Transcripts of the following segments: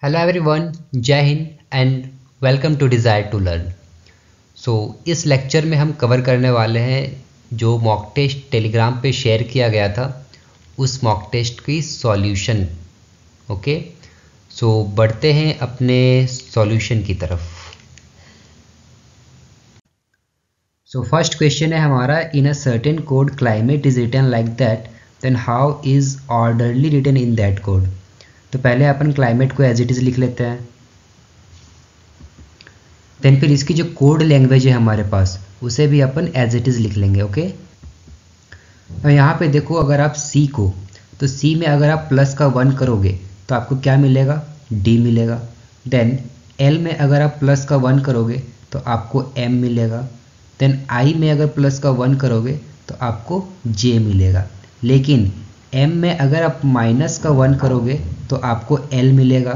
Hello everyone, जय Hind and welcome to desire to learn. इस lecture में हम कवर करने वाले हैं जो मॉक टेस्ट टेलीग्राम पे शेयर किया गया था उस मॉक टेस्ट की सॉल्यूशन। ओके, बढ़ते हैं अपने सॉल्यूशन की तरफ। फर्स्ट क्वेश्चन है हमारा, in a certain code climate is written like that, then how is orderly written in that code. तो पहले अपन क्लाइमेट को एज इट इज़ लिख लेते हैं, देन फिर इसकी जो कोड लैंग्वेज है हमारे पास उसे भी अपन एज इट इज़ लिख लेंगे। ओके, अब यहाँ पे देखो, अगर आप सी को, तो सी में अगर आप प्लस का 1 करोगे तो आपको क्या मिलेगा, डी मिलेगा। देन एल में अगर आप प्लस का 1 करोगे तो आपको एम मिलेगा। देन आई में अगर प्लस का 1 करोगे तो आपको जे मिलेगा। लेकिन एम में अगर आप माइनस का 1 करोगे तो आपको एल मिलेगा।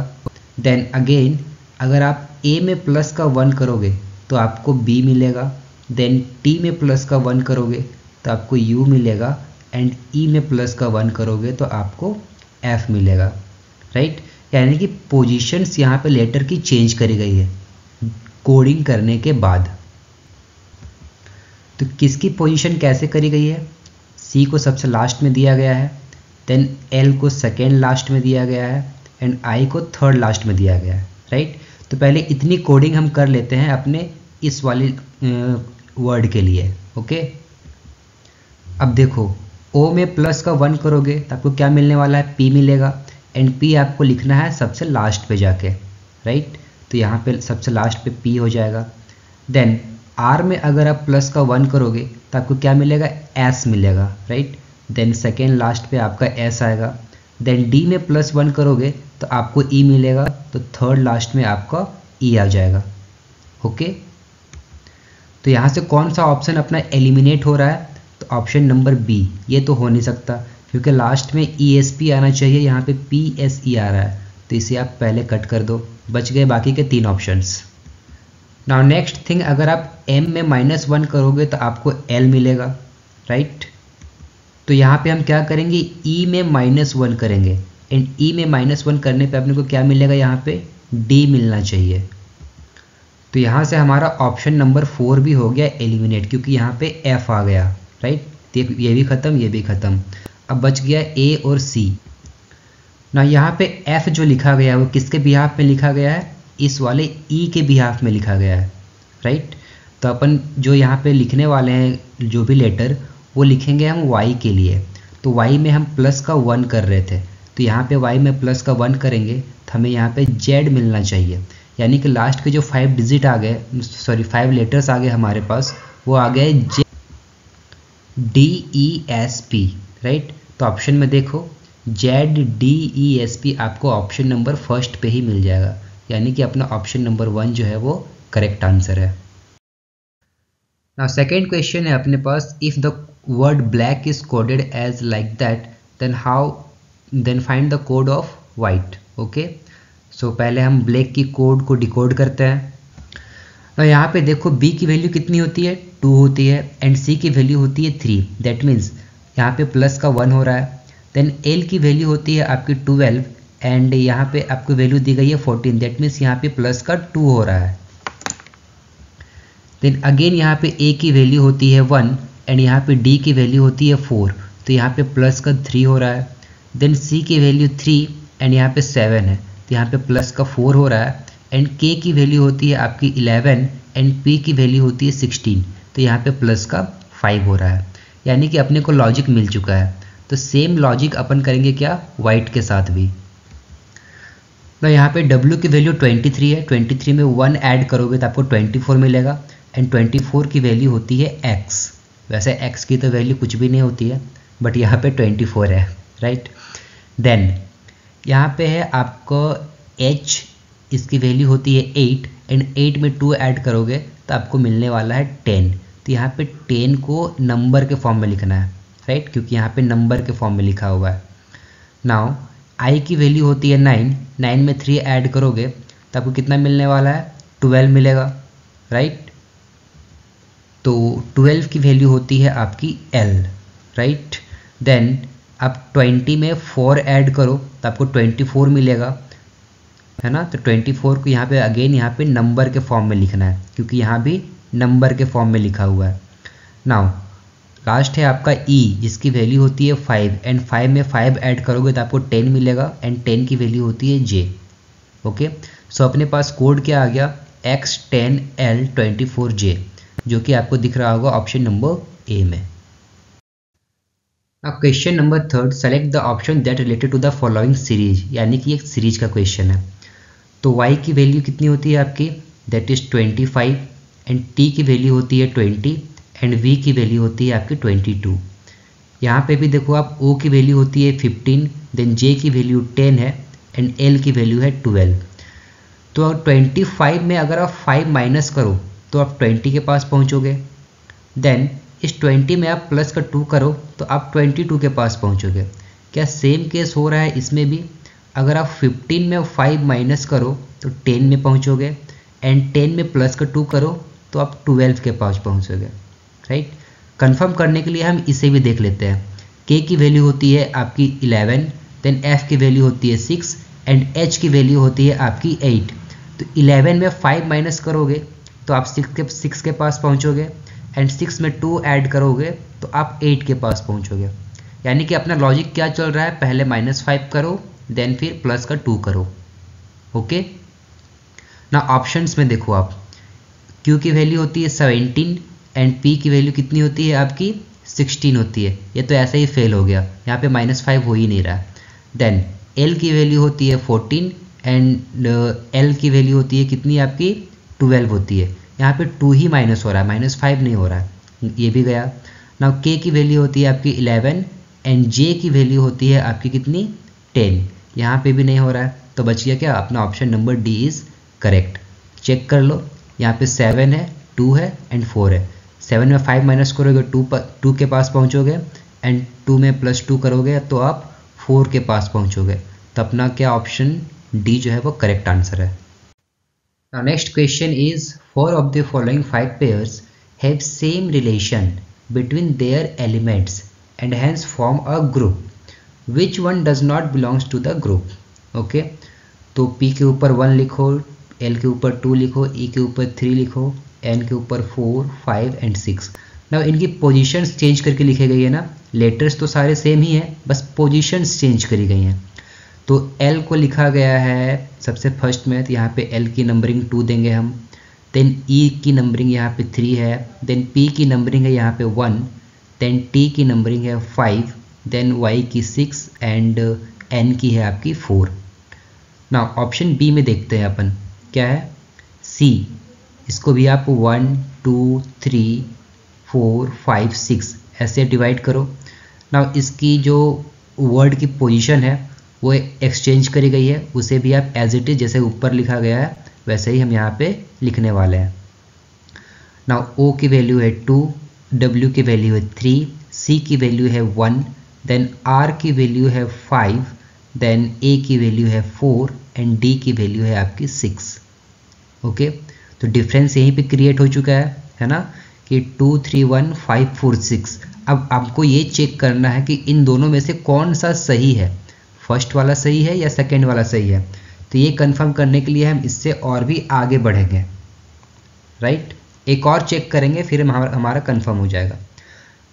देन अगेन अगर आप ए में प्लस का 1 करोगे तो आपको बी मिलेगा। देन टी में प्लस का 1 करोगे तो आपको यू मिलेगा। एंड ई में प्लस का 1 करोगे तो आपको एफ मिलेगा। राइट, यानी कि पोजीशंस यहाँ पे लेटर की चेंज करी गई है कोडिंग करने के बाद। तो किसकी पोजीशन कैसे करी गई है, सी को सबसे लास्ट में दिया गया है, देन एल को सेकेंड लास्ट में दिया गया है, एंड आई को थर्ड लास्ट में दिया गया है। राइट, तो पहले इतनी कोडिंग हम कर लेते हैं अपने इस वाली वर्ड के लिए। ओके, अब देखो, ओ में प्लस का 1 करोगे तो आपको क्या मिलने वाला है, पी मिलेगा। एंड पी आपको लिखना है सबसे लास्ट पे जाके। राइट, तो यहाँ पे सबसे लास्ट पे पी हो जाएगा। देन आर में अगर आप प्लस का 1 करोगे तो आपको क्या मिलेगा, एस मिलेगा। राइट, देन सेकेंड लास्ट पे आपका एस आएगा। देन डी में प्लस 1 करोगे तो आपको ई मिलेगा, तो थर्ड लास्ट में आपका ई आ जाएगा। ओके, तो यहाँ से कौन सा ऑप्शन अपना एलिमिनेट हो रहा है, तो ऑप्शन नंबर बी। ये तो हो नहीं सकता क्योंकि लास्ट में ई एस पी आना चाहिए, यहाँ पे पी एस ई आ रहा है, तो इसे आप पहले कट कर दो, बच गए बाकी के 3 ऑप्शंस। नाउ नेक्स्ट थिंग, अगर आप m में -1 करोगे तो आपको l मिलेगा। राइट, तो यहाँ पे हम क्या करेंगे, e में -1 करेंगे। एंड e में -1 करने पे अपने को क्या मिलेगा, यहाँ पे d मिलना चाहिए। तो यहाँ से हमारा ऑप्शन नंबर 4 भी हो गया एलिमिनेट, क्योंकि यहाँ पे f आ गया। राइट, ये भी ख़त्म, ये भी ख़त्म। अब बच गया a और c। ना यहाँ पे f जो लिखा गया है वो किसके बिहाफ में लिखा गया है, इस वाले ई के बिहाफ में लिखा गया है। राइट, तो अपन जो यहाँ पे लिखने वाले हैं जो भी लेटर वो लिखेंगे हम वाई के लिए। तो वाई में हम प्लस का 1 कर रहे थे, तो यहाँ पे वाई में प्लस का 1 करेंगे तो हमें यहाँ पे जेड मिलना चाहिए। यानी कि लास्ट के जो 5 डिजिट आ गए, सॉरी 5 लेटर्स आ गए हमारे पास, वो आ गए J D E S P. Right, तो ऑप्शन में देखो Z D E S P आपको ऑप्शन नंबर फर्स्ट पे ही मिल जाएगा, यानी कि अपना ऑप्शन नंबर 1 जो है वो करेक्ट आंसर है। नाउ सेकेंड क्वेश्चन है अपने पास, if the word black is coded as like that then find the code of white. Okay, so पहले हम ब्लैक की कोड को डिकोड करते हैं। तो यहाँ पे देखो b की वैल्यू कितनी होती है, 2 होती है, एंड c की वैल्यू होती है 3। दैट मीन्स यहाँ पे प्लस का 1 हो रहा है। देन l की वैल्यू होती है आपकी 12, एंड यहाँ पे आपको वैल्यू दी गई है 14। दैट मीन्स यहाँ पे प्लस का 2 हो रहा है। देन अगेन यहाँ पे a की वैल्यू होती है 1, एंड यहाँ पे d की वैल्यू होती है 4, तो यहाँ पे प्लस का 3 हो रहा है। देन c की वैल्यू 3, एंड यहाँ पे 7 है, तो यहाँ पे प्लस का 4 हो रहा है। एंड k की वैल्यू होती है आपकी 11, एंड p की वैल्यू होती है 16, तो यहाँ पे प्लस का 5 हो रहा है। यानी कि अपने को लॉजिक मिल चुका है। तो सेम लॉजिक अपन करेंगे क्या, वाइट के साथ भी। तो यहाँ पे w की वैल्यू 23 है, 23 में 1 ऐड करोगे तो आपको 24 मिलेगा। एंड 24 की वैल्यू होती है x। वैसे x की तो वैल्यू कुछ भी नहीं होती है, बट यहाँ पे 24 है। राइट, देन यहाँ पे है आपको h, इसकी वैल्यू होती है 8, एंड 8 में 2 ऐड करोगे तो आपको मिलने वाला है 10। तो यहाँ पे 10 को नंबर के फॉर्म में लिखना है। राइट, क्योंकि यहाँ पे नंबर के फॉर्म में लिखा हुआ है। नाउ i की वैल्यू होती है 9, 9 में 3 ऐड करोगे तो आपको कितना मिलने वाला है, 12 मिलेगा। राइट, तो 12 की वैल्यू होती है आपकी l। राइट, देन आप 20 में 4 ऐड करो तो आपको 24 मिलेगा। है ना। तो 24 को यहाँ पे अगेन यहाँ पे नंबर के फॉर्म में लिखना है, क्योंकि यहाँ भी नंबर के फॉर्म में लिखा हुआ है। नाउ लास्ट है आपका ई, जिसकी वैल्यू होती है 5, एंड 5 में 5 ऐड करोगे तो आपको 10 मिलेगा, एंड 10 की वैल्यू होती है जे। ओके, सो अपने पास कोड क्या आ गया, X10L24J, जो कि आपको दिख रहा होगा ऑप्शन नंबर ए में। अब question number 3, select the option that related to the following series, यानी कि एक सीरीज का क्वेश्चन है। तो y की वैल्यू कितनी होती है आपकी, दैट इज 25, एंड t की वैल्यू होती है 20, एंड v की वैल्यू होती है आपकी 22। यहाँ पे भी देखो आप, o की वैल्यू होती है 15, देन j की वैल्यू 10 है, एंड l की वैल्यू है 12। तो 25 में अगर आप 5 माइनस करो तो आप 20 के पास पहुँचोगे, देन इस 20 में आप प्लस का 2 करो तो आप 22 के पास पहुँचोगे। क्या सेम केस हो रहा है इसमें भी, अगर आप 15 में 5 माइनस करो तो 10 में पहुँचोगे, एंड 10 में प्लस का 2 करो तो आप 12 के पास पहुँचोगे, राइट। कंफर्म करने के लिए हम इसे भी देख लेते हैं। k की वैल्यू होती है आपकी 11, देन f की वैल्यू होती है 6, एंड h की वैल्यू होती है आपकी 8। तो 11 में 5 माइनस करोगे तो आप 6 के पास पहुँचोगे, एंड 6 में 2 ऐड करोगे तो आप 8 के पास पहुँचोगे। यानी कि अपना लॉजिक क्या चल रहा है, पहले -5 करो, देन फिर प्लस का 2 करो। ओके ना, ऑप्शंस में देखो आप, Q की वैल्यू होती है 17, एंड P की वैल्यू कितनी होती है आपकी 16 होती है। ये तो ऐसे ही फेल हो गया, यहाँ पे -5 हो ही नहीं रहा। देन L की वैल्यू होती है 14, एंड L की वैल्यू होती है कितनी आपकी 12 होती है। यहाँ पे 2 ही माइनस हो रहा है, -5 नहीं हो रहा है, ये भी गया। नाउ K की वैल्यू होती है आपकी 11, एंड J की वैल्यू होती है आपकी कितनी 10, यहाँ पे भी नहीं हो रहा है। तो बच गया क्या, अपना option number D is correct. Check कर लो, यहाँ पे 7 है, 2 है, एंड 4 है। 7 में 5 माइनस करोगे 2 के पास पहुँचोगे, एंड 2 में +2 करोगे तो आप 4 के पास पहुँचोगे। तो अपना क्या ऑप्शन डी जो है वो करेक्ट आंसर है। Now next question is, 4 of the following 5 pairs have same relation between their elements and hence form a group. Which one does not belongs to the group? Okay, तो P के ऊपर 1 लिखो, L के ऊपर 2 लिखो, E के ऊपर 3 लिखो, N के ऊपर 4, 5 एंड 6। Now इनकी पोजीशंस चेंज करके लिखे गई है ना, लेटर्स तो सारे सेम ही हैं, बस पोजीशंस चेंज करी गई हैं। तो L को लिखा गया है सबसे फर्स्ट में, तो यहाँ पे L की नंबरिंग 2 देंगे हम, देन E की नंबरिंग यहाँ पे 3 है, देन P की नंबरिंग है यहाँ पे 1, देन T की नंबरिंग है 5, देन Y की 6, एंड N की है आपकी 4। ना ऑप्शन बी में देखते हैं अपन क्या है, C। इसको भी आप 1 2 3 4 5 6 ऐसे डिवाइड करो। ना इसकी जो वर्ड की पोजीशन है वो एक्सचेंज करी गई है, उसे भी आप एज इट इज जैसे ऊपर लिखा गया है वैसे ही हम यहाँ पे लिखने वाले हैं। नाउ O की वैल्यू है 2, W की वैल्यू है 3, C की वैल्यू है 1, देन R की वैल्यू है 5, देन A की वैल्यू है 4, एंड D की वैल्यू है आपकी 6। ओके, तो डिफरेंस यहीं पे क्रिएट हो चुका है ना, कि 2 3 1 5 4 6। अब आपको ये चेक करना है कि इन दोनों में से कौन सा सही है, फर्स्ट वाला सही है या सेकेंड वाला सही है। तो ये कंफर्म करने के लिए हम इससे और भी आगे बढ़ेंगे, राइट। एक और चेक करेंगे फिर हमारा कंफर्म हो जाएगा।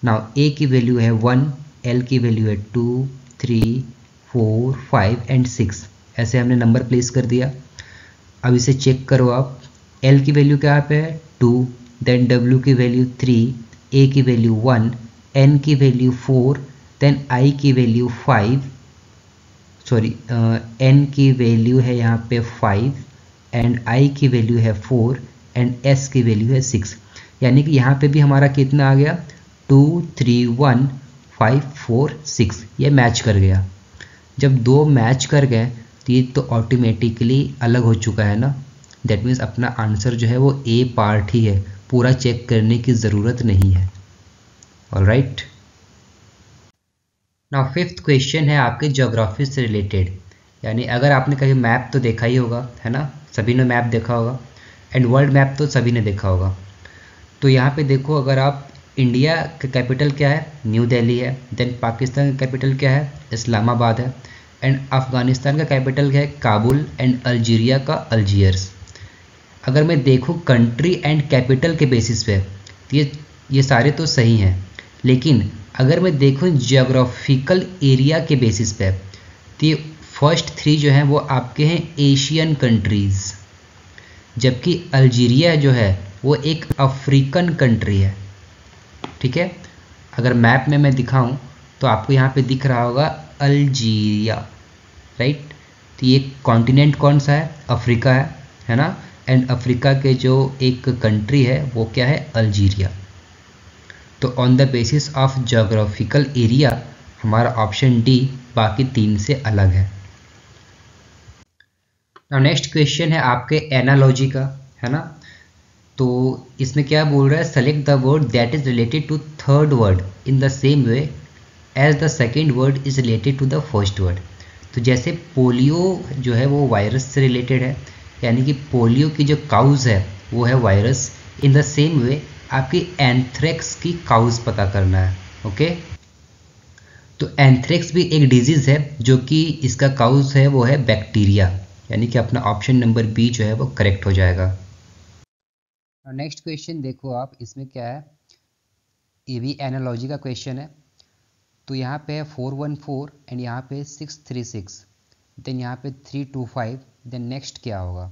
नाउ A की वैल्यू है 1, L की वैल्यू है 2 3 4 5 एंड 6, ऐसे हमने नंबर प्लेस कर दिया। अब इसे चेक करो आप, L की वैल्यू क्या पे है 2, देन W की वैल्यू 3, A की वैल्यू 1, N की वैल्यू 4, देन I की वैल्यू 5, सॉरी N की वैल्यू है यहाँ पे 5, एंड I की वैल्यू है 4, एंड S की वैल्यू है 6। यानी कि यहाँ पे भी हमारा कितना आ गया 2 3 1 5 4 6, ये मैच कर गया। जब दो मैच कर गए तो ये तो ऑटोमेटिकली अलग हो चुका है ना, दैट मीन्स अपना आंसर जो है वो A पार्ट ही है, पूरा चेक करने की ज़रूरत नहीं है। ऑलराइट, नाउ फिफ्थ क्वेश्चन है आपके ज्योग्राफी से रिलेटेड, यानी अगर आपने कभी मैप तो देखा ही होगा, है ना, सभी ने मैप देखा होगा, एंड वर्ल्ड मैप तो सभी ने देखा होगा। तो यहाँ पे देखो, अगर आप इंडिया का कैपिटल क्या है, न्यू दिल्ली है, देन पाकिस्तान का कैपिटल क्या है, इस्लामाबाद है, एंड अफ़गानिस्तान का कैपिटल है काबुल एंड अल्जीरिया का अल्जीयर्स। अगर मैं देखूँ कंट्री एंड कैपिटल के बेसिस पे तो ये सारे तो सही हैं, लेकिन अगर मैं देखूँ जियोग्राफिकल एरिया के बेसिस पे तो ये फर्स्ट 3 जो हैं वो आपके हैं एशियन कंट्रीज़, जबकि अल्जीरिया जो है वो एक अफ्रीकन कंट्री है। ठीक है, अगर मैप में मैं दिखाऊं तो आपको यहाँ पे दिख रहा होगा अल्जीरिया, राइट। तो ये कॉन्टिनेंट कौन सा है? अफ्रीका है ना। एंड अफ्रीका के जो एक कंट्री है वो क्या है? अल्जीरिया। तो on the basis of geographical area हमारा ऑप्शन डी बाकी 3 से अलग है। नाउ नेक्स्ट क्वेश्चन है आपके एनालॉजी का, है ना। तो इसमें क्या बोल रहा है? Select the word that is related to third word in the same way as the second word is related to the first word. तो जैसे पोलियो जो है वो वायरस से रिलेटेड है, यानी कि पोलियो की जो काउज है वो है वायरस। इन द सेम वे आपकी एंथ्रेक्स की काउज पता करना है। ओके, तो एंथ्रेक्स भी एक डिजीज़ है जो कि इसका काउज है वो है बैक्टीरिया, यानी कि अपना ऑप्शन नंबर बी जो है वो करेक्ट हो जाएगा। नेक्स्ट क्वेश्चन देखो आप, इसमें क्या है, ये भी एनालॉजी का क्वेश्चन है। तो यहाँ पे है 414 एंड यहाँ पे 636, देन यहाँ पे 325, देन नेक्स्ट क्या होगा?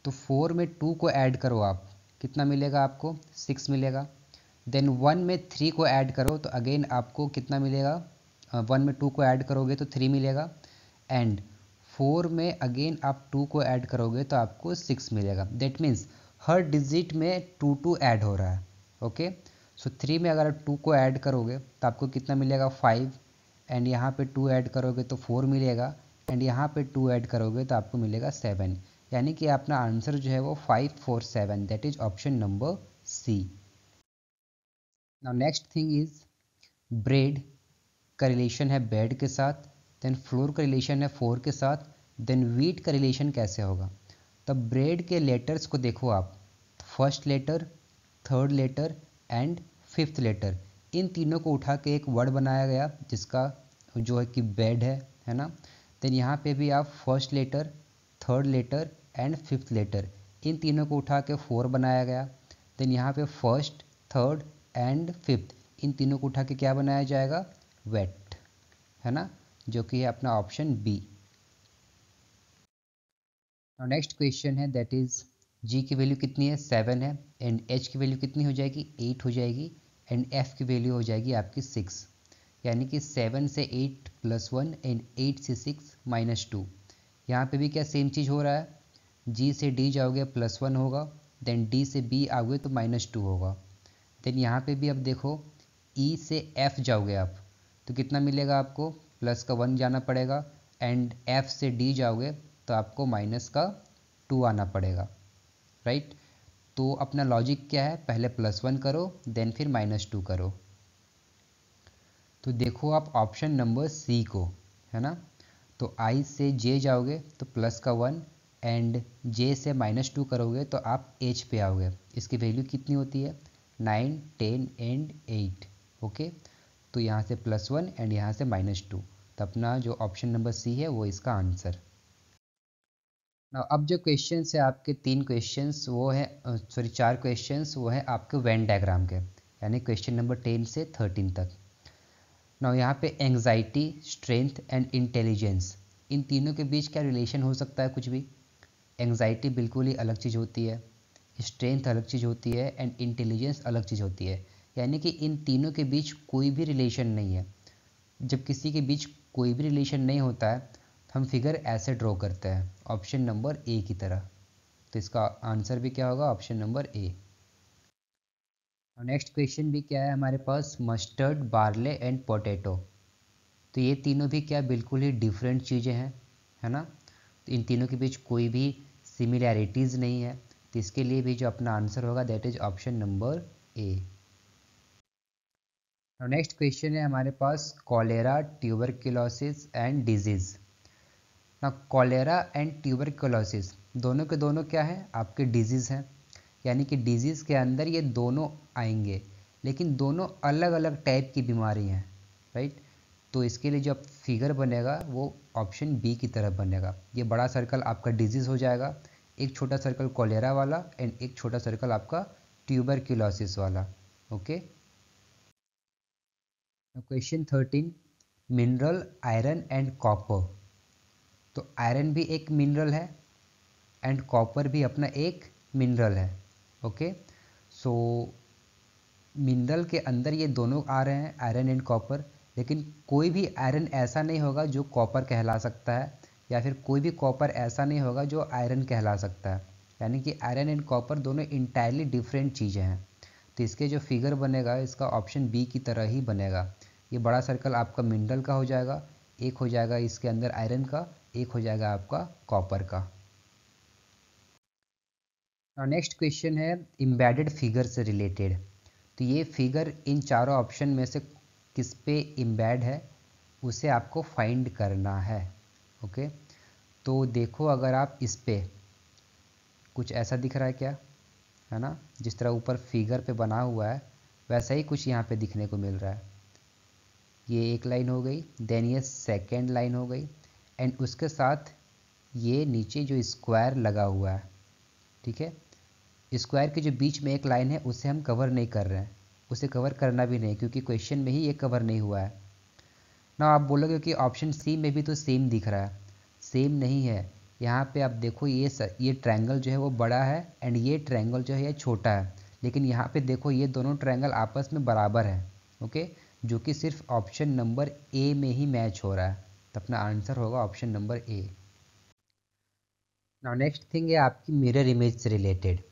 तो 4 में 2 को ऐड करो आप, कितना मिलेगा आपको? 6 मिलेगा। देन 1 में 3 को ऐड करो तो अगेन आपको कितना मिलेगा? 1 में 2 को ऐड करोगे तो 3 मिलेगा। एंड 4 में अगेन आप 2 को ऐड करोगे तो आपको 6 मिलेगा। दैट मीन्स हर डिजिट में 2 ऐड हो रहा है। ओके, सो 3 में अगर आप 2 को ऐड करोगे तो आपको कितना मिलेगा? 5। एंड यहाँ पे 2 ऐड करोगे तो 4 मिलेगा। एंड यहाँ पे 2 ऐड करोगे तो आपको मिलेगा 7। यानी कि अपना आंसर जो है वो 547, that is option number C. Now next thing is bread का रिलेशन है बेड के साथ, देन फ्लोर का रिलेशन है 4 के साथ, देन वीट का रिलेशन कैसे होगा? तब ब्रेड के लेटर्स को देखो आप, first letter, third letter and fifth letter, इन तीनों को उठा के एक वर्ड बनाया गया जिसका जो है कि बेड है ना। देन यहाँ पे भी आप first letter, third letter and fifth letter, इन तीनों को उठा के 4 बनाया गया। देन यहाँ पे फर्स्ट, थर्ड एंड फिफ्थ, इन तीनों को उठा के क्या बनाया जाएगा? वेट, है ना, जो कि है अपना ऑप्शन बी। नेक्स्ट क्वेश्चन है दैट इज जी की वैल्यू कितनी है? 7 है। एंड एच की वैल्यू कितनी हो जाएगी? 8 हो जाएगी। एंड एफ की वैल्यू हो जाएगी आपकी 6, यानी कि 7 से 8 + 1 एंड 8 से 6 -2। यहाँ पे भी क्या सेम चीज़ हो रहा है? जी से डी जाओगे +1 होगा, देन डी से बी आओगे तो -2 होगा। देन यहाँ पे भी अब देखो ई से एफ जाओगे आप तो कितना मिलेगा आपको? +1 जाना पड़ेगा। एंड एफ से डी जाओगे तो आपको -2 आना पड़ेगा, राइट। तो अपना लॉजिक क्या है? पहले +1 करो देन फिर -2 करो। तो देखो आप ऑप्शन नंबर सी को, है ना। तो आई से जे जाओगे तो +1 एंड जे से -2 करोगे तो आप एच पे आओगे। इसकी वैल्यू कितनी होती है? 9, 10 एंड 8। ओके, तो यहाँ से +1 एंड यहाँ से -2, तो अपना जो ऑप्शन नंबर सी है वो इसका आंसर। अब जो क्वेश्चंस है आपके 3 क्वेश्चंस वो है, सॉरी 4 क्वेश्चंस वो है आपके वेन डायग्राम के, यानी क्वेश्चन नंबर 10 से 13 तक। ना यहाँ पे एंग्जाइटी, स्ट्रेंथ एंड इंटेलिजेंस, इन तीनों के बीच क्या रिलेशन हो सकता है? कुछ भी। एंग्जाइटी बिल्कुल ही अलग चीज़ होती है, स्ट्रेंथ अलग चीज़ होती है एंड इंटेलिजेंस अलग चीज़ होती है, यानी कि इन तीनों के बीच कोई भी रिलेशन नहीं है। जब किसी के बीच कोई भी रिलेशन नहीं होता है तो हम फिगर ऐसे ड्रॉ करते हैं, ऑप्शन नंबर ए की तरह। तो इसका आंसर भी क्या होगा? Option number A. Next question भी क्या है हमारे पास? Mustard, barley and potato. तो ये तीनों भी क्या बिल्कुल ही डिफरेंट चीज़ें हैं, है ना। तो इन तीनों के बीच कोई भी सिमिलैरिटीज़ नहीं है, तो इसके लिए भी जो अपना आंसर होगा that is option number A. Next question है हमारे पास कॉलेरा, ट्यूबरक्लोसिस एंड डिजीज़। ना कॉलेरा एंड ट्यूबरक्लोसिस दोनों के दोनों क्या है? आपके डिजीज़ हैं, यानी कि डिजीज़ के अंदर ये दोनों आएंगे, लेकिन दोनों अलग अलग टाइप की बीमारी हैं, राइट। तो इसके लिए जो फिगर बनेगा वो ऑप्शन बी की तरफ बनेगा। ये बड़ा सर्कल आपका डिजीज़ हो जाएगा, एक छोटा सर्कल कॉलेरा वाला एंड एक छोटा सर्कल आपका ट्यूबरक्यूलोसिस वाला। Okay, question 13, mineral iron and copper. तो आयरन भी एक मिनरल है एंड कॉपर भी अपना एक मिनरल है। ओके, सो मिनरल के अंदर ये दोनों आ रहे हैं, आयरन एंड कॉपर, लेकिन कोई भी आयरन ऐसा नहीं होगा जो कॉपर कहला सकता है, या फिर कोई भी कॉपर ऐसा नहीं होगा जो आयरन कहला सकता है। यानी कि आयरन एंड कॉपर दोनों इंटायरली डिफरेंट चीज़ें हैं। तो इसके जो फिगर बनेगा इसका ऑप्शन बी की तरह ही बनेगा। ये बड़ा सर्कल आपका मिनरल का हो जाएगा, एक हो जाएगा इसके अंदर आयरन का, एक हो जाएगा आपका कॉपर का। नेक्स्ट क्वेश्चन है एम्बेडेड फिगर से रिलेटेड। तो ये फिगर इन चारों ऑप्शन में से किस पे एम्बेड है उसे आपको फाइंड करना है। ओके, तो देखो अगर आप इस पे कुछ ऐसा दिख रहा है क्या, है ना, जिस तरह ऊपर फिगर पे बना हुआ है वैसा ही कुछ यहाँ पे दिखने को मिल रहा है। ये एक लाइन हो गई, देन ये सेकेंड लाइन हो गई, एंड उसके साथ ये नीचे जो स्क्वायर लगा हुआ है, ठीक है, स्क्वायर के जो बीच में एक लाइन है उसे हम कवर नहीं कर रहे हैं, उसे कवर करना भी नहीं क्योंकि क्वेश्चन में ही ये कवर नहीं हुआ है ना। आप बोलोगे कि ऑप्शन सी में भी तो सेम दिख रहा है, सेम नहीं है। यहाँ पे आप देखो ये ट्रायंगल जो है वो बड़ा है एंड ये ट्रायंगल जो है ये छोटा है, लेकिन यहाँ पे देखो ये दोनों ट्रायंगल आपस में बराबर हैं। ओके, जो कि सिर्फ ऑप्शन नंबर ए में ही मैच हो रहा है, तो अपना आंसर होगा ऑप्शन नंबर ए। नाउ नेक्स्ट थिंग है आपकी मिरर इमेज से रिलेटेड।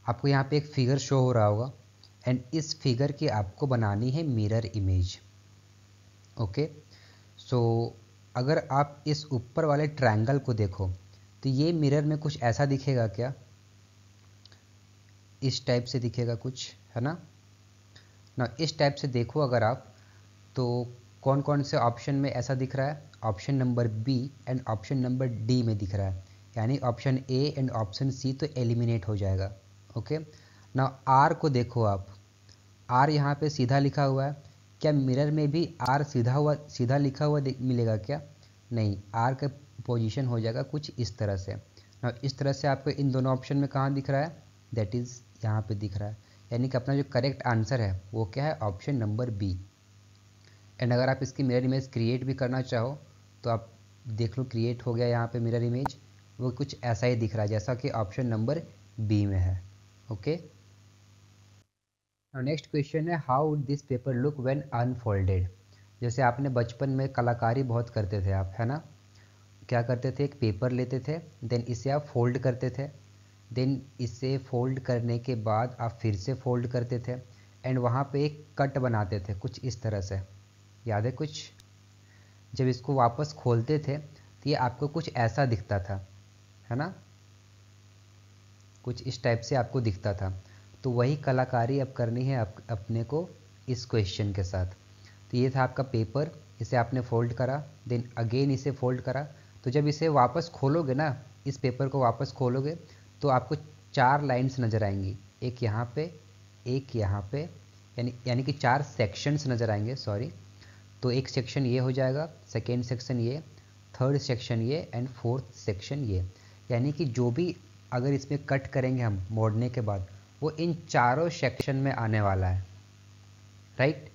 आपको यहाँ पे एक फिगर शो हो रहा होगा एंड इस फिगर की आपको बनानी है मिरर इमेज। ओके, सो अगर आप इस ऊपर वाले ट्रायंगल को देखो तो ये मिरर में कुछ ऐसा दिखेगा क्या, इस टाइप से दिखेगा कुछ, है ना। ना इस टाइप से देखो अगर आप, तो कौन कौन से ऑप्शन में ऐसा दिख रहा है, option number B and option number D में दिख रहा है, यानी option A and option C तो एलिमिनेट हो जाएगा। ओके, ना आर को देखो आप, आर यहाँ पे सीधा लिखा हुआ है, क्या मिरर में भी आर सीधा लिखा हुआ मिलेगा क्या, नहीं, आर का पोजीशन हो जाएगा कुछ इस तरह से। ना इस तरह से आपको इन दोनों ऑप्शन में कहाँ दिख रहा है, दैट इज़ यहाँ पे दिख रहा है, यानी कि अपना जो करेक्ट आंसर है वो क्या है, ऑप्शन नंबर बी। एंड अगर आप इसकी मिरर इमेज क्रिएट भी करना चाहो तो आप देख लो, क्रिएट हो गया यहाँ पे मिरर इमेज, वो कुछ ऐसा ही दिख रहा है जैसा कि ऑप्शन नंबर बी में है। ओके, नेक्स्ट क्वेश्चन है how would this paper look when unfolded. जैसे आपने बचपन में कलाकारी बहुत करते थे आप, है ना, क्या करते थे, एक पेपर लेते थे, देन इसे आप फोल्ड करते थे, देन इसे फोल्ड करने के बाद आप फिर से फोल्ड करते थे एंड वहाँ पे एक कट बनाते थे कुछ इस तरह से, याद है कुछ। जब इसको वापस खोलते थे तो ये आपको कुछ ऐसा दिखता था, है ना, कुछ इस टाइप से आपको दिखता था। तो वही कलाकारी अब करनी है अपने को इस क्वेश्चन के साथ। तो ये था आपका पेपर, इसे आपने फोल्ड करा, देन अगेन इसे फोल्ड करा, तो जब इसे वापस खोलोगे ना, इस पेपर को वापस खोलोगे तो आपको 4 लाइंस नज़र आएंगी, एक यहाँ पे, एक यहाँ पे, यानी कि 4 सेक्शंस नज़र आएंगे, सॉरी। तो एक सेक्शन ये हो जाएगा, सेकेंड सेक्शन ये, थर्ड सेक्शन ये एंड फोर्थ सेक्शन ये, यानी कि जो भी अगर इसमें कट करेंगे हम मोड़ने के बाद वो इन चारों सेक्शन में आने वाला है, राइट।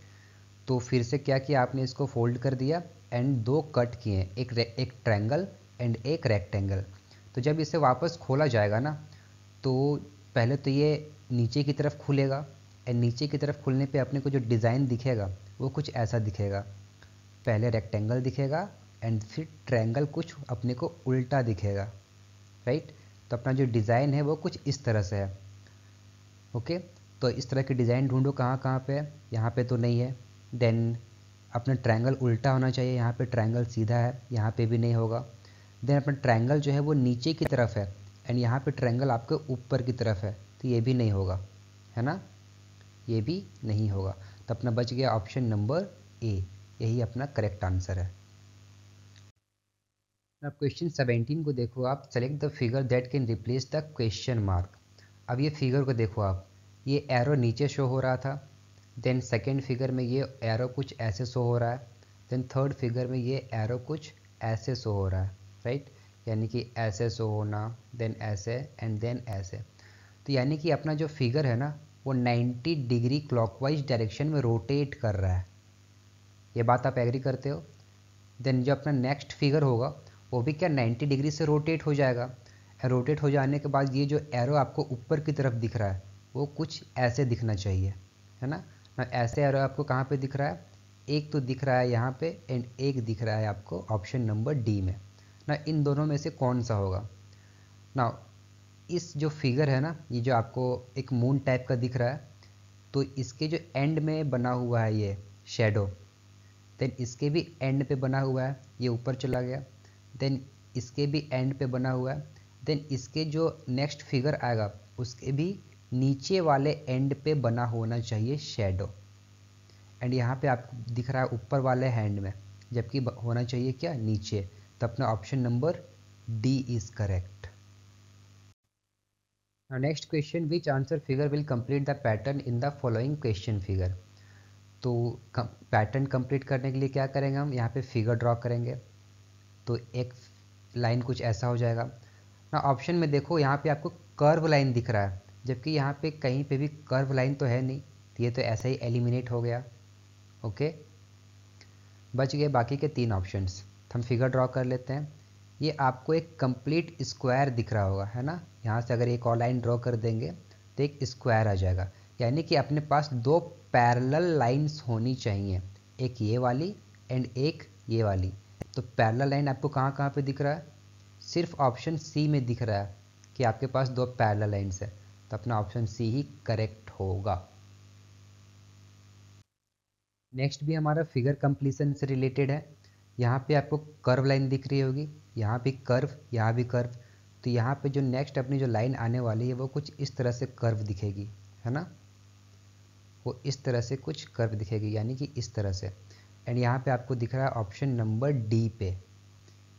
तो फिर से क्या किया आपने, इसको फोल्ड कर दिया एंड 2 कट किए, एक ट्रायंगल एंड एक रेक्टेंगल। तो जब इसे वापस खोला जाएगा ना, तो पहले तो ये नीचे की तरफ खुलेगा एंड नीचे की तरफ खुलने पे अपने को जो डिज़ाइन दिखेगा वो कुछ ऐसा दिखेगा, पहले रेक्टेंगल दिखेगा एंड फिर ट्रायंगल कुछ अपने को उल्टा दिखेगा, राइट। तो अपना जो डिज़ाइन है वो कुछ इस तरह से है। ओके, तो इस तरह की डिज़ाइन ढूंढो कहाँ कहाँ पे है, यहाँ पे तो नहीं है, देन अपना ट्रायंगल उल्टा होना चाहिए, यहाँ पे ट्रायंगल सीधा है, यहाँ पे भी नहीं होगा, देन अपना ट्रायंगल जो है वो नीचे की तरफ है एंड यहाँ पे ट्रायंगल आपके ऊपर की तरफ है, तो ये भी नहीं होगा, है ना, ये भी नहीं होगा। तो अपना बच गया ऑप्शन नंबर ए, यही अपना करेक्ट आंसर है। अब क्वेश्चन 17 को देखो आप, select the figure that can replace the question mark. अब ये फिगर को देखो आप, ये एरो नीचे शो हो रहा था, देन सेकेंड फिगर में ये एरो कुछ ऐसे शो हो रहा है, देन थर्ड फिगर में ये एरो कुछ ऐसे शो हो रहा है, राइट, यानी कि ऐसे शो होना, देन ऐसे एंड देन ऐसे। तो यानी कि अपना जो फिगर है ना वो 90 डिग्री क्लॉकवाइज डायरेक्शन में रोटेट कर रहा है। ये बात आप एग्री करते हो? देन जो अपना नेक्स्ट फिगर होगा वो भी क्या 90 डिग्री से रोटेट हो जाएगा। रोटेट हो जाने के बाद ये जो एरो आपको ऊपर की तरफ दिख रहा है वो कुछ ऐसे दिखना चाहिए, है ना। ऐसे एरो आपको कहाँ पे दिख रहा है? एक तो दिख रहा है यहाँ पे एंड एक दिख रहा है आपको ऑप्शन नंबर डी में ना। इन दोनों में से कौन सा होगा ना? इस जो फिगर है ना, ये जो आपको एक मून टाइप का दिख रहा है, तो इसके जो एंड में बना हुआ है ये शेडो, देन इसके भी एंड पे बना हुआ है, ये ऊपर चला गया, देन इसके भी एंड पे बना हुआ है, देन इसके जो नेक्स्ट फिगर आएगा उसके भी नीचे वाले एंड पे बना होना चाहिए शेडो। एंड यहाँ पे आपको दिख रहा है ऊपर वाले हैंड में, जबकि होना चाहिए क्या? नीचे। तो अपना option number D is correct. Next question, which answer figure will complete the pattern in the following question figure. तो पैटर्न कंप्लीट करने के लिए क्या करेंगे हम? यहाँ पे फिगर ड्रॉ करेंगे, तो एक लाइन कुछ ऐसा हो जाएगा ना। ऑप्शन में देखो यहाँ पे आपको कर्व लाइन दिख रहा है, जबकि यहाँ पे कहीं पे भी कर्व लाइन तो है नहीं, तो ये तो ऐसा ही एलिमिनेट हो गया। ओके, बच गए बाकी के 3 ऑप्शंस। हम फिगर ड्रॉ कर लेते हैं। ये आपको एक कंप्लीट स्क्वायर दिख रहा होगा, है ना। यहाँ से अगर एक और लाइन ड्रॉ कर देंगे तो एक स्क्वायर आ जाएगा, यानी कि अपने पास 2 पैरेलल लाइंस होनी चाहिए, एक ये वाली एंड एक ये वाली। तो पैरेलल लाइन आपको कहाँ कहाँ पे दिख रहा है? सिर्फ ऑप्शन सी में दिख रहा है कि आपके पास 2 पैरेलल लाइंस है, तो अपना ऑप्शन सी ही करेक्ट होगा। नेक्स्ट भी हमारा फिगर कंप्लीशन से रिलेटेड है। यहाँ पे आपको कर्व लाइन दिख रही होगी, यहाँ भी कर्व, यहाँ भी कर्व। तो यहाँ पे जो नेक्स्ट अपनी जो लाइन आने वाली है वो कुछ इस तरह से कर्व दिखेगी, है ना। वो इस तरह से कुछ कर्व दिखेगी, यानी कि इस तरह से। एंड यहाँ पे आपको दिख रहा है ऑप्शन नंबर डी पे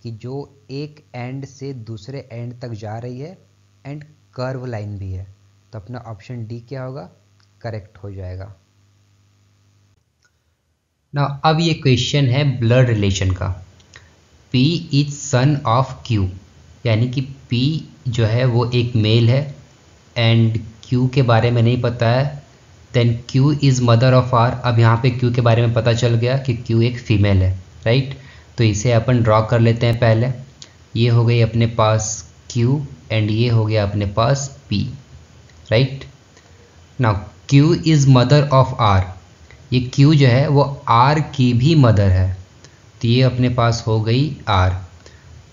कि जो एक एंड से दूसरे एंड तक जा रही है एंड कर्व लाइन भी है। तो अपना ऑप्शन डी क्या होगा? करेक्ट हो जाएगा। ना अब ये क्वेश्चन है ब्लड रिलेशन का। P is son of Q, यानी कि P जो है वो एक मेल है एंड Q के बारे में नहीं पता है। Then Q is mother of R। अब यहाँ पे Q के बारे में पता चल गया कि Q एक फीमेल है, राइट। तो इसे अपन ड्रॉ कर लेते हैं पहले। ये हो गई अपने पास Q एंड ये हो गया अपने पास P, right. Now Q is mother of R। ये Q जो है वो R की भी मदर है, तो ये अपने पास हो गई R।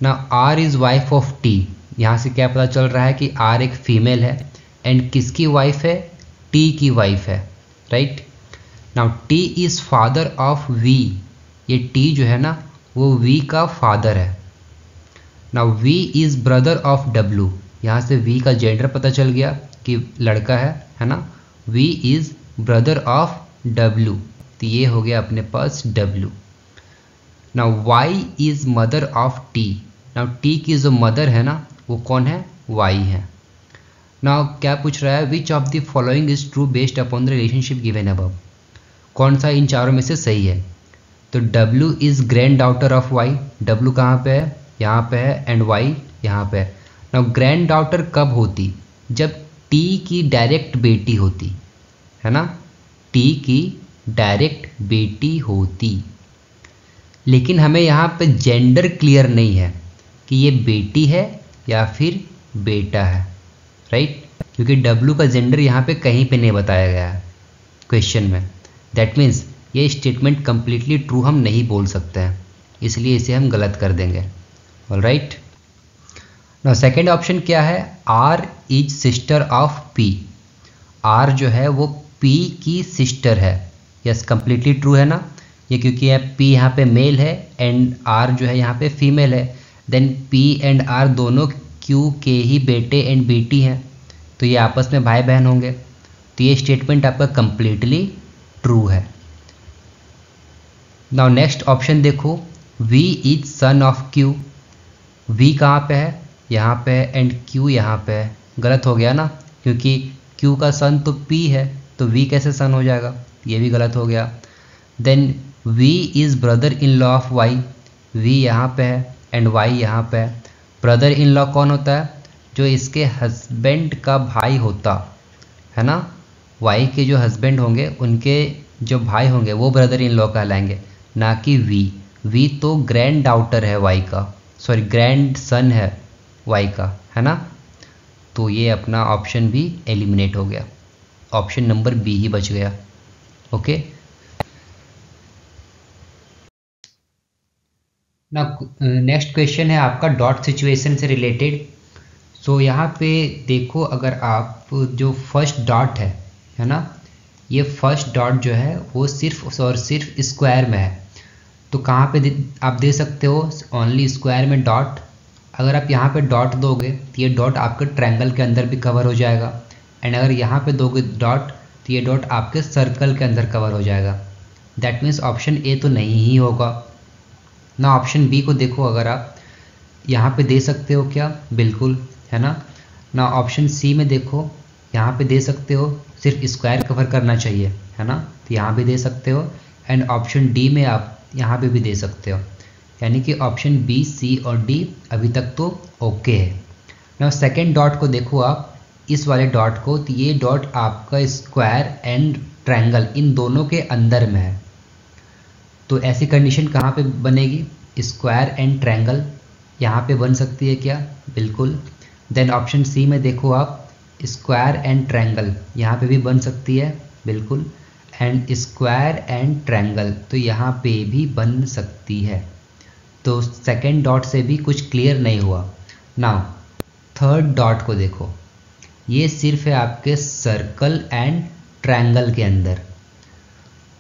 ना R is wife of T। यहाँ से क्या पता चल रहा है कि R एक फीमेल है एंड किसकी वाइफ है? T की वाइफ है, right. Now T is father of V। ये T जो है ना वो V का फादर है। Now V is brother of W। यहाँ से V का जेंडर पता चल गया कि लड़का है ना। V is brother of W, तो ये हो गया अपने पास W। Now Y is mother of T। Now T की जो मदर है ना वो कौन है? Y है। नाउ क्या पूछ रहा है? Which of the following is true based upon the relationship given above. कौन सा इन चारों में से सही है? तो W is grand daughter of Y। W कहाँ पे है? यहाँ पे है एंड Y यहाँ पे है। नाउ ग्रैंड डॉटर कब होती? जब T की डायरेक्ट बेटी होती, है ना। T की डायरेक्ट बेटी होती। लेकिन हमें यहाँ पे जेंडर क्लियर नहीं है कि ये बेटी है या फिर बेटा है, राइट, क्योंकि W का जेंडर यहाँ पे कहीं पे नहीं बताया गया है क्वेश्चन में। दैट मीन्स ये स्टेटमेंट कंप्लीटली ट्रू हम नहीं बोल सकते हैं, इसलिए इसे हम गलत कर देंगे। ऑलराइट, नाउ सेकेंड ऑप्शन क्या है? R is sister of P। R जो है वो P की सिस्टर है। यस, कंप्लीटली ट्रू है ना ये, क्योंकि P यहाँ पे मेल है एंड R जो है यहाँ पे फीमेल है। देन P एंड R दोनों Q के ही बेटे एंड बेटी हैं, तो ये आपस में भाई बहन होंगे। तो ये स्टेटमेंट आपका कंप्लीटली ट्रू है। नाउ नेक्स्ट ऑप्शन देखो, V is son of Q। V कहाँ पे है? यहाँ पे है एंड Q यहाँ पे है। गलत हो गया ना, क्योंकि Q का सन तो P है, तो V कैसे सन हो जाएगा? ये भी गलत हो गया। Then V is brother in law of Y, V यहाँ पे है एंड वाई यहाँ पे है। ब्रदर इन लॉ कौन होता है? जो इसके हस्बैंड का भाई होता है ना, वाई के जो हस्बैंड होंगे उनके जो भाई होंगे वो ब्रदर इन लॉ कहलाएंगे, ना कि वी। वी तो ग्रैंड डॉटर है वाई का, सॉरी ग्रैंड सन है वाई का, है ना। तो ये अपना ऑप्शन भी एलिमिनेट हो गया, ऑप्शन नंबर बी ही बच गया। ओके ना, नेक्स्ट क्वेश्चन है आपका डॉट सिचुएशन से रिलेटेड। सो यहाँ पे देखो, अगर आप जो फर्स्ट डॉट है ना, ये फर्स्ट डॉट जो है वो सिर्फ और सिर्फ स्क्वायर में है, तो कहाँ पे आप दे सकते हो? ओनली स्क्वायर में डॉट। अगर आप यहाँ पे डॉट दोगे तो ये डॉट आपके ट्रायंगल के अंदर भी कवर हो जाएगा, एंड अगर यहाँ पे दोगे डॉट तो ये डॉट आपके सर्कल के अंदर कवर हो जाएगा। दैट मीन्स ऑप्शन ए तो नहीं ही होगा ना। ऑप्शन बी को देखो, अगर आप यहाँ पे दे सकते हो क्या? बिल्कुल, है ना। ना ऑप्शन सी में देखो, यहाँ पे दे सकते हो, सिर्फ स्क्वायर कवर करना चाहिए, है ना, तो यहाँ भी दे सकते हो। एंड ऑप्शन डी में आप यहाँ पे भी दे सकते हो, यानी कि ऑप्शन बी, सी और डी अभी तक तो ओके है ना। सेकेंड डॉट को देखो आप, इस वाले डॉट को, तो ये डॉट आपका स्क्वायर एंड ट्रायंगल इन दोनों के अंदर में है, तो ऐसी कंडीशन कहाँ पे बनेगी? स्क्वायर एंड ट्रायंगल यहाँ पे बन सकती है क्या? बिल्कुल। देन ऑप्शन सी में देखो आप, स्क्वायर एंड ट्रायंगल यहाँ पे भी बन सकती है, बिल्कुल। एंड स्क्वायर एंड ट्रायंगल तो यहाँ पे भी बन सकती है। तो सेकेंड डॉट से भी कुछ क्लियर नहीं हुआ। नाउ थर्ड डॉट को देखो, ये सिर्फ है आपके सर्कल एंड ट्रायंगल के अंदर।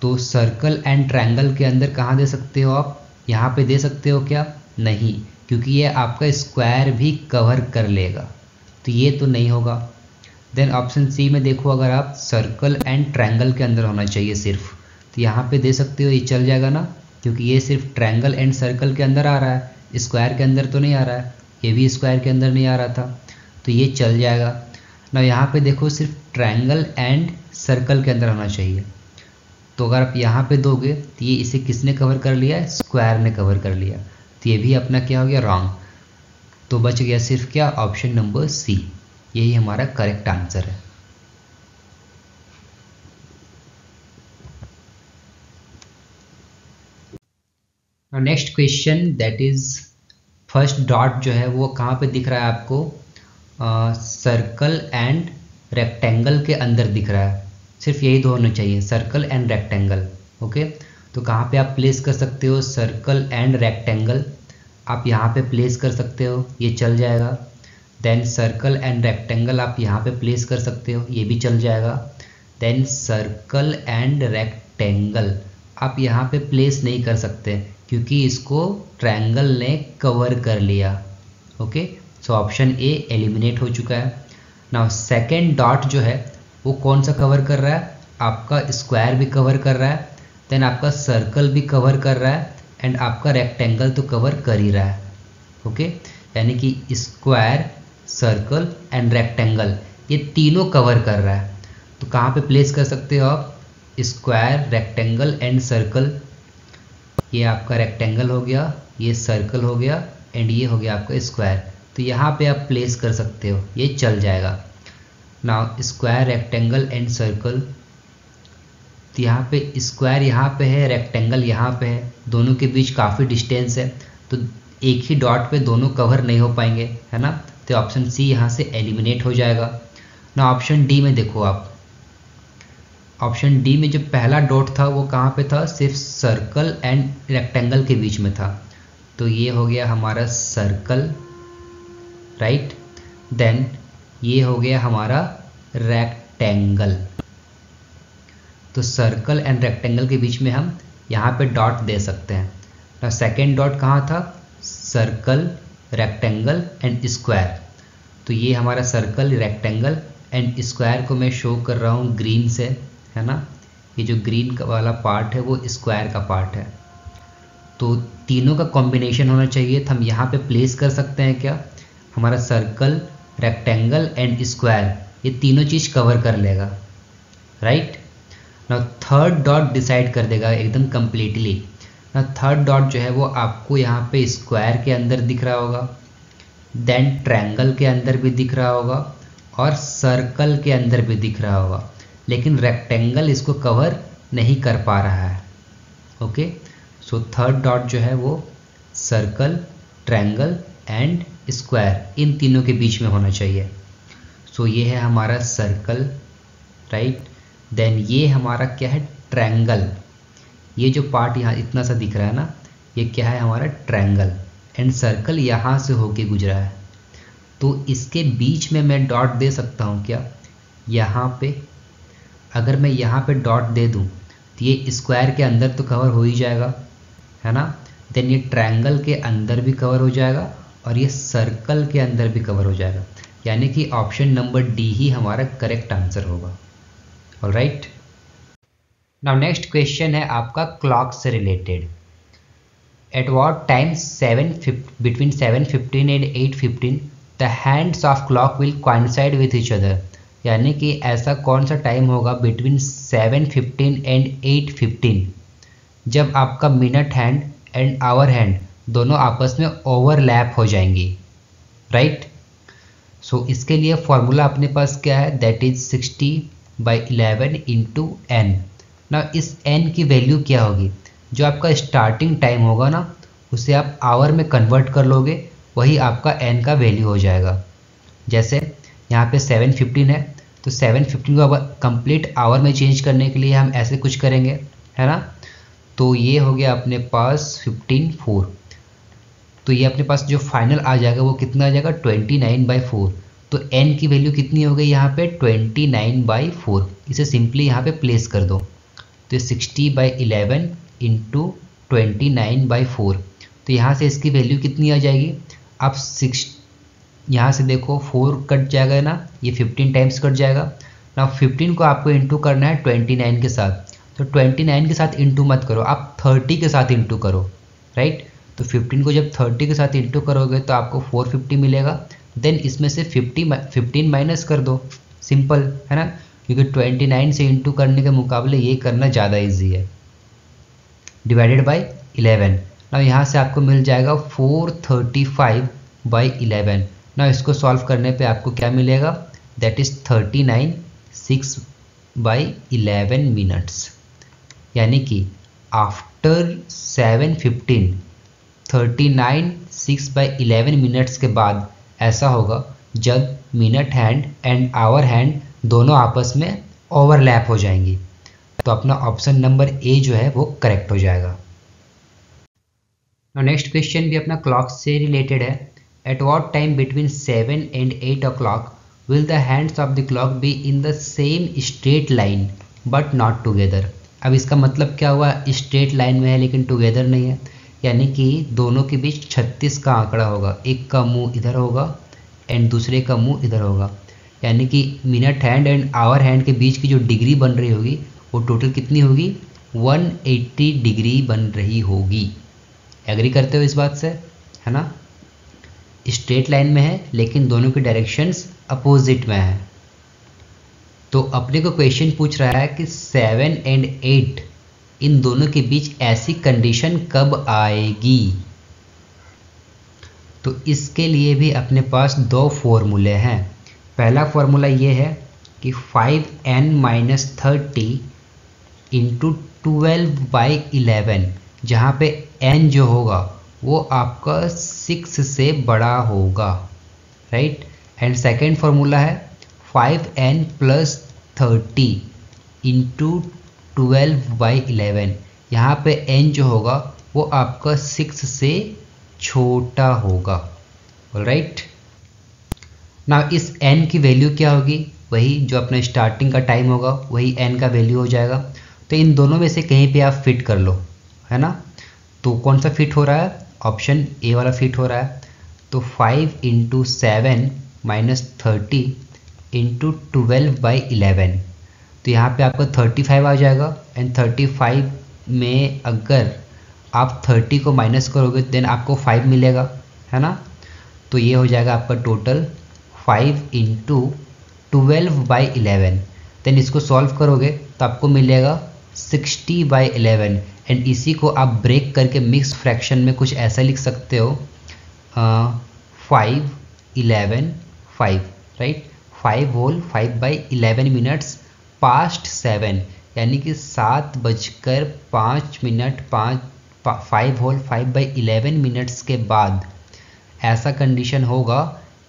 तो सर्कल एंड ट्रायंगल के अंदर कहाँ दे सकते हो आप? यहाँ पे दे सकते हो क्या? नहीं, क्योंकि ये आपका स्क्वायर भी कवर कर लेगा, तो ये तो नहीं होगा। देन ऑप्शन सी में देखो, अगर आप सर्कल एंड ट्रायंगल के अंदर होना चाहिए सिर्फ, तो यहाँ पे दे सकते हो, ये चल जाएगा ना, क्योंकि ये सिर्फ ट्रायंगल एंड सर्कल के अंदर आ रहा है, स्क्वायर के अंदर तो नहीं आ रहा है, ये भी स्क्वायर के अंदर नहीं आ रहा था, तो ये चल जाएगा ना। यहाँ पे देखो, सिर्फ ट्रायंगल एंड सर्कल के अंदर होना चाहिए, तो अगर आप यहाँ पे दोगे तो ये इसे किसने कवर कर लिया? स्क्वायर ने कवर कर लिया, तो ये भी अपना क्या हो गया? रॉन्ग। तो बच गया सिर्फ क्या? ऑप्शन नंबर सी, यही हमारा करेक्ट आंसर है। Next question, that is first dot जो है वो कहाँ पे दिख रहा है आपको? सर्कल एंड रेक्टेंगल के अंदर दिख रहा है, सिर्फ यही दो होने चाहिए, सर्कल एंड रेक्टेंगल। ओके, तो कहाँ पे आप प्लेस कर सकते हो? सर्कल एंड रेक्टेंगल आप यहाँ पे प्लेस कर सकते हो, ये चल जाएगा। देन सर्कल एंड रेक्टेंगल आप यहाँ पे प्लेस कर सकते हो, ये भी चल जाएगा। देन सर्कल एंड रेक्टेंगल आप यहाँ पे प्लेस नहीं कर सकते, क्योंकि इसको ट्रायंगल ने कवर कर लिया। Okay, so option A eliminate हो चुका है। नाउ सेकेंड डॉट जो है वो कौन सा कवर कर रहा है? आपका स्क्वायर भी कवर कर रहा है, देन आपका सर्कल भी कवर कर रहा है, एंड आपका रेक्टेंगल तो कवर कर ही रहा है। ओके, यानी कि स्क्वायर, सर्कल एंड रेक्टेंगल ये तीनों कवर कर रहा है। तो कहाँ पे प्लेस कर सकते हो आप? Square, rectangle and circle. ये आपका रेक्टेंगल हो गया, ये सर्कल हो गया, एंड ये हो गया आपका स्क्वायर, तो यहाँ पे आप प्लेस कर सकते हो, ये चल जाएगा। Now square, rectangle and circle, तो यहाँ पे स्क्वायर यहाँ पे है, रेक्टेंगल यहाँ पे है, दोनों के बीच काफ़ी डिस्टेंस है, तो एक ही डॉट पे दोनों कवर नहीं हो पाएंगे, है ना। तो ऑप्शन सी यहाँ से एलिमिनेट हो जाएगा ना। ऑप्शन डी में देखो आप, ऑप्शन डी में जो पहला डॉट था वो कहाँ पे था? सिर्फ सर्कल एंड रेक्टेंगल के बीच में था, तो ये हो गया हमारा सर्कल, राइट। देन ये हो गया हमारा रेक्टेंगल। तो सर्कल एंड रेक्टेंगल के बीच में हम यहाँ पे डॉट दे सकते हैं ना। सेकेंड डॉट कहाँ था? सर्कल, रेक्टेंगल एंड स्क्वायर, तो ये हमारा सर्कल, रेक्टेंगल एंड स्क्वायर को मैं शो कर रहा हूँ ग्रीन से, है ना। ये जो ग्रीन वाला पार्ट है वो स्क्वायर का पार्ट है, तो तीनों का कॉम्बिनेशन होना चाहिए, तो हम यहाँ पे प्लेस कर सकते हैं क्या? हमारा सर्कल, रेक्टेंगल एंड स्क्वायर ये तीनों चीज़ कवर कर लेगा, राइट। ना थर्ड डॉट डिसाइड कर देगा एकदम कम्प्लीटली। ना थर्ड डॉट जो है वो आपको यहाँ पे स्क्वायर के अंदर दिख रहा होगा, देन ट्रायंगल के अंदर भी दिख रहा होगा और सर्कल के अंदर भी दिख रहा होगा, लेकिन रेक्टेंगल इसको कवर नहीं कर पा रहा है। ओके, सो थर्ड डॉट जो है वो सर्कल, ट्रायंगल एंड स्क्वायर इन तीनों के बीच में होना चाहिए। सो ये है हमारा सर्कल, राइट। देन ये हमारा क्या है, ट्रायंगल। ये जो पार्ट यहाँ इतना सा दिख रहा है ना, ये क्या है, हमारा ट्रायंगल। एंड सर्कल यहाँ से होके गुजरा है, तो इसके बीच में मैं डॉट दे सकता हूँ क्या, यहाँ पे। अगर मैं यहाँ पे डॉट दे दूँ तो ये स्क्वायर के अंदर तो कवर हो ही जाएगा, है ना। देन ये ट्रायंगल के अंदर भी कवर हो जाएगा और ये सर्कल के अंदर भी कवर हो जाएगा, यानी कि ऑप्शन नंबर डी ही हमारा करेक्ट आंसर होगा। ऑलराइट, नाउ नेक्स्ट क्वेश्चन है आपका क्लॉक से related. At what time between 7:15 and 8:15 the hands of clock will coincide with each other, यानी कि ऐसा कौन सा टाइम होगा बिटवीन 7:15 एंड 8:15 जब आपका minute hand and hour hand दोनों आपस में ओवरलैप हो जाएंगी, राइट। सो इसके लिए फॉर्मूला अपने पास क्या है, दैट इज 60/11 इंटू n। ना इस n की वैल्यू क्या होगी, जो आपका स्टार्टिंग टाइम होगा ना उसे आप आवर में कन्वर्ट कर लोगे, वही आपका n का वैल्यू हो जाएगा। जैसे यहाँ पे 7:15 है, तो 7:15 को अब कंप्लीट आवर में चेंज करने के लिए हम ऐसे कुछ करेंगे, है ना। तो ये हो गया अपने पास 15/4, तो ये अपने पास जो फाइनल आ जाएगा वो कितना आ जाएगा, 29/4। तो n की वैल्यू कितनी हो गई यहाँ पे, 29/4। इसे सिंपली यहाँ पे प्लेस कर दो, तो 60/11 इंटू 29/4। तो यहाँ से इसकी वैल्यू कितनी आ जाएगी, अब 6 यहाँ से देखो 4 कट जाएगा ना, ये 15 टाइम्स कट जाएगा ना। 15 को आपको इंटू करना है 29 के साथ, तो 29 के साथ इंटू मत करो, आप 30 के साथ इंटू करो, राइट। तो 15 को जब 30 के साथ इंटू करोगे तो आपको 450 मिलेगा। देन इसमें से 15 माइनस कर दो, सिंपल है ना, क्योंकि 29 से इंटू करने के मुकाबले ये करना ज़्यादा इजी है। डिवाइडेड बाई 11, ना यहाँ से आपको मिल जाएगा 435/11। ना इसको सॉल्व करने पे आपको क्या मिलेगा, दैट इज़ 39/6/11 मिनट्स, यानी कि आफ्टर 7:15 39/6/11 मिनट्स के बाद ऐसा होगा जब minute hand and hour hand दोनों आपस में ओवरलैप हो जाएंगी। तो अपना ऑप्शन नंबर ए जो है वो करेक्ट हो जाएगा। नेक्स्ट क्वेश्चन भी अपना क्लॉक से रिलेटेड है। At what time between 7 and 8 o'clock will the hands of the clock be in the same straight line but not together. अब इसका मतलब क्या हुआ, स्ट्रेट लाइन में है लेकिन टुगेदर नहीं है, यानी कि दोनों के बीच 36 का आंकड़ा होगा, एक का मुंह इधर होगा एंड दूसरे का मुंह इधर होगा, यानी कि minute hand and hour hand के बीच की जो डिग्री बन रही होगी वो टोटल कितनी होगी, 180 डिग्री बन रही होगी। एग्री करते हो इस बात से, है ना। स्ट्रेट लाइन में है लेकिन दोनों की डायरेक्शंस अपोजिट में है। तो अपने को क्वेश्चन पूछ रहा है कि 7 and 8 इन दोनों के बीच ऐसी कंडीशन कब आएगी। तो इसके लिए भी अपने पास दो फॉर्मूले हैं। पहला फॉर्मूला ये है कि 5n-30 इंटू 12/11, जहाँ पे n जो होगा वो आपका 6 से बड़ा होगा, राइट। एंड सेकेंड फॉर्मूला है 5n + 30 इंटू 12/11, यहाँ पे n जो होगा वो आपका 6 से छोटा होगा, ऑलराइट। ना इस n की वैल्यू क्या होगी, वही जो अपना स्टार्टिंग का टाइम होगा वही n का वैल्यू हो जाएगा। तो इन दोनों में से कहीं पे आप फिट कर लो, है ना। तो कौन सा फिट हो रहा है, ऑप्शन ए वाला फिट हो रहा है। तो 5 × 7 - 30 इंटू 12/11, तो यहाँ पे आपका 35 आ जाएगा। एंड 35 में अगर आप 30 को माइनस करोगे देन आपको 5 मिलेगा, है ना। तो ये हो जाएगा आपका टोटल 5 × 12/11। देन इसको सॉल्व करोगे तो आपको मिलेगा 60/11 एंड इसी को आप ब्रेक करके मिक्स फ्रैक्शन में कुछ ऐसा लिख सकते हो 5 11 5, राइट। 5 होल 5/11 मिनट्स पास्ट 7, यानी कि 7:05 5 होल 5/11 मिनट्स के बाद ऐसा कंडीशन होगा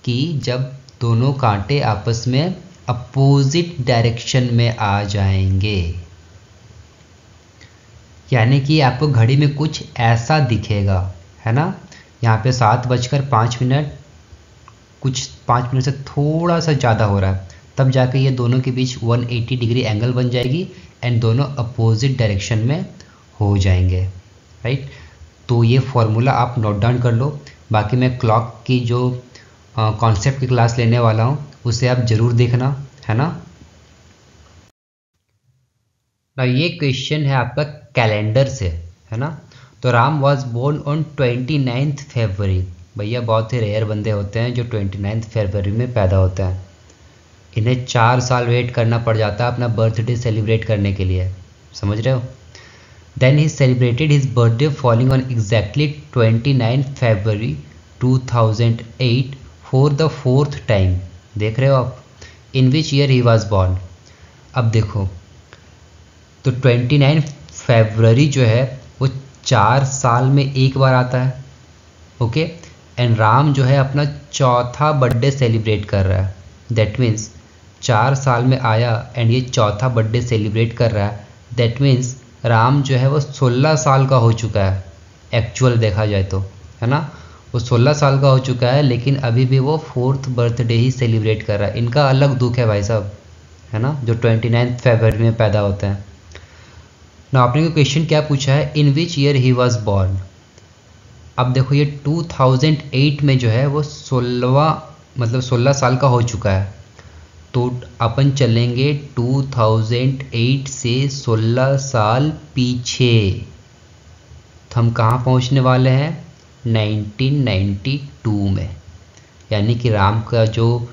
कि जब दोनों कांटे आपस में अपोजिट डायरेक्शन में आ जाएंगे, यानी कि आपको घड़ी में कुछ ऐसा दिखेगा, है ना। यहाँ पे 7:05, कुछ 5 मिनट से थोड़ा सा ज़्यादा हो रहा है, तब जाके ये दोनों के बीच 180 डिग्री एंगल बन जाएगी एंड दोनों अपोजिट डायरेक्शन में हो जाएंगे, राइट। तो ये फॉर्मूला आप नोट डाउन कर लो। बाकी मैं क्लॉक की जो कॉन्सेप्ट की क्लास लेने वाला हूँ उसे आप ज़रूर देखना, है ना। ना ये क्वेश्चन है आपका कैलेंडर से, है ना। तो राम वॉज बोर्न ऑन 29 फरवरी। भैया बहुत ही रेयर बंदे होते हैं जो 29 फरवरी में पैदा होते हैं। इन्हें 4 साल वेट करना पड़ जाता है अपना बर्थडे सेलिब्रेट करने के लिए, समझ रहे हो। Then he celebrated his birthday falling on exactly 29 February 2008 for the 4th time. देख रहे हो आप, in which year he was born. अब देखो तो 29 फरवरी जो है वो 4 साल में एक बार आता है, ओके। एंड राम जो है अपना 4था बर्थडे सेलिब्रेट कर रहा है। दैट मीन्स 4 साल में आया एंड ये 4था बर्थडे सेलिब्रेट कर रहा है। दैट मीन्स राम जो है वो 16 साल का हो चुका है, एक्चुअल देखा जाए तो, है ना। वो 16 साल का हो चुका है लेकिन अभी भी वो 4th बर्थडे ही सेलिब्रेट कर रहा है। इनका अलग दुख है भाई साहब, है ना, जो 29 फरवरी में पैदा होते हैं ना। आपने को क्वेश्चन क्या पूछा है, in which year he was born. अब देखो ये 2008 में जो है वो 16 साल का हो चुका है। तो अपन चलेंगे 2008 से 16 साल पीछे, तो हम कहाँ पहुँचने वाले हैं 1992 में। यानी कि राम का जो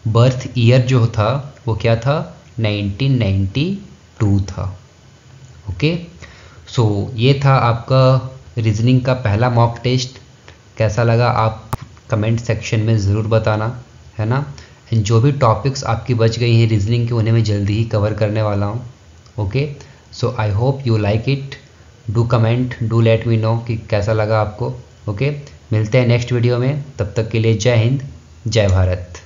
बर्थ ईयर जो था वो क्या था 1992 था, ओके। सो ये था आपका रीजनिंग का पहला मॉक टेस्ट। कैसा लगा आप कमेंट सेक्शन में ज़रूर बताना, है ना। एंड जो भी टॉपिक्स आपकी बच गई हैं रीजनिंग के उन्हें मैं जल्दी ही कवर करने वाला हूँ, okay. So I hope you like it. Do comment, do let me know कि कैसा लगा आपको, ओके। मिलते हैं नेक्स्ट वीडियो में, तब तक के लिए जय हिंद, जय भारत।